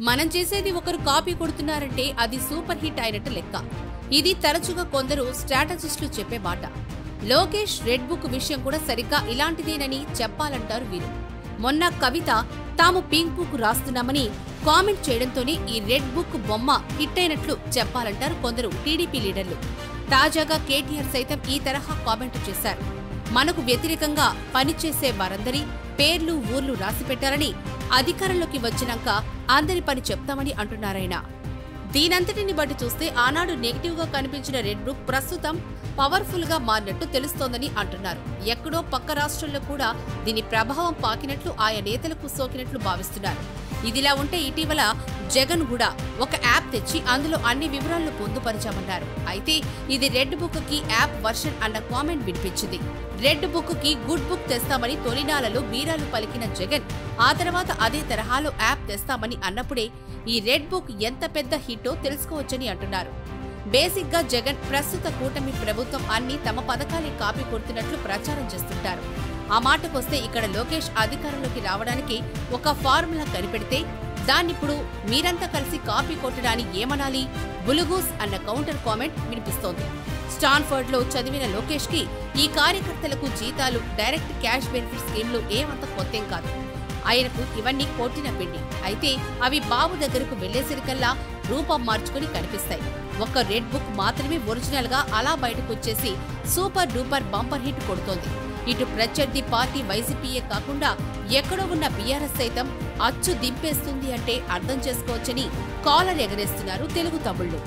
మనం చేసేది ఒకరు కాపీ కొడుతున్నారంటే అది సూపర్ హిట్ అయినట్టు లెక్క. ఇది తరచుగా కొందరు స్ట్రాటజిస్టులు చెప్పే మాట. లోకేష్ రెడ్ బుక్ విషయం కూడా సరిగ్గా ఇలాంటిదేనని చెప్పాలంటారు వీరు. మొన్న కవిత తాము పింక్ బుక్ రాస్తున్నామని కామెంట్ చేయడంతోనే ఈ రెడ్ బుక్ బొమ్మ హిట్ అయినట్లు చెప్పాలంటారు కొందరు టీడీపీ లీడర్లు. తాజాగా కేటీఆర్ సైతం ఈ తరహా కామెంట్ చేశారు. మనకు వ్యతిరేకంగా పనిచేసే వారందరి పేర్లు ఊర్లు రాసిపెట్టారని అధికారంలోకి వచ్చినాక అందరి పని చెప్తామని అంటున్నారాయన. దీనంతటిని బట్టి చూస్తే ఆనాడు నెగిటివ్ గా కనిపించిన రెడ్ బుక్ ప్రస్తుతం పవర్ఫుల్ గా మారినట్టు తెలుస్తోందని అంటున్నారు. ఎక్కడో పక్క రాష్ట్రంలో కూడా దీని ప్రభావం పాకినట్లు ఆయా నేతలకు సోకినట్లు భావిస్తున్నారు. ఇదిలా ఉంటే ఇటీవల జగన్ కూడా ఒక యాప్ తెచ్చి అందులో అన్ని వివరాలను పొందుపరిచామన్నారు. అయితే ఇది రెడ్ బుక్ కి యాప్ వర్షన్ అన్న కామెంట్ వినిపించింది. రెడ్ బుక్ కి గుడ్ బుక్ తెస్తామని తొలినాలలో బీరాలు పలికిన జగన్ ఆ తర్వాత అదే తరహాలో యాప్ తెస్తామని అన్నప్పుడే ఈ రెడ్ బుక్ ఎంత పెద్ద హిట్టో తెలుసుకోవచ్చని అంటున్నారు. బేసిక్ గా జగన్ ప్రస్తుత కూటమి ప్రభుత్వం అన్ని తమ పథకాలే కాపీ కొడుతున్నట్లు ప్రచారం చేస్తుంటారు. ఆ మాటకొస్తే ఇక్కడ లోకేష్ అధికారంలోకి రావడానికి ఒక ఫార్ములా కనిపెడితే దాన్నిప్పుడు మీరంతా కలిసి కాపీ కొట్టడాన్ని ఏమనాలి బులుగూస్ అన్న కౌంటర్ కామెంట్ వినిపిస్తోంది. స్టాన్ఫర్డ్ లో చదివిన లోకేష్ కి ఈ కార్యకర్తలకు జీతాలు, డైరెక్ట్ క్యాష్ బెనిఫిట్ స్కీమ్లు ఏమంత కొత్తేం కాదు. ఆయనకు ఇవన్నీ కొట్టిన పిండి. అయితే అవి బాబు దగ్గరకు వెళ్లేసరికల్లా రూపం మార్చుకుని కనిపిస్తాయి. ఒక్క రెడ్ బుక్ మాత్రమే ఒరిజినల్ గా అలా బయటకొచ్చేసి సూపర్ డూపర్ బంపర్ హిట్ కొడుతోంది. ఇటు ప్రత్యర్థి పార్టీ వైసీపీయే కాకుండా ఎక్కడో ఉన్న బీఆర్ఎస్ సైతం అచ్చు దింపేస్తుంది అంటే అర్థం చేసుకోవచ్చని కాలర్ ఎగరేస్తున్నారు తెలుగు తమ్ముళ్లు.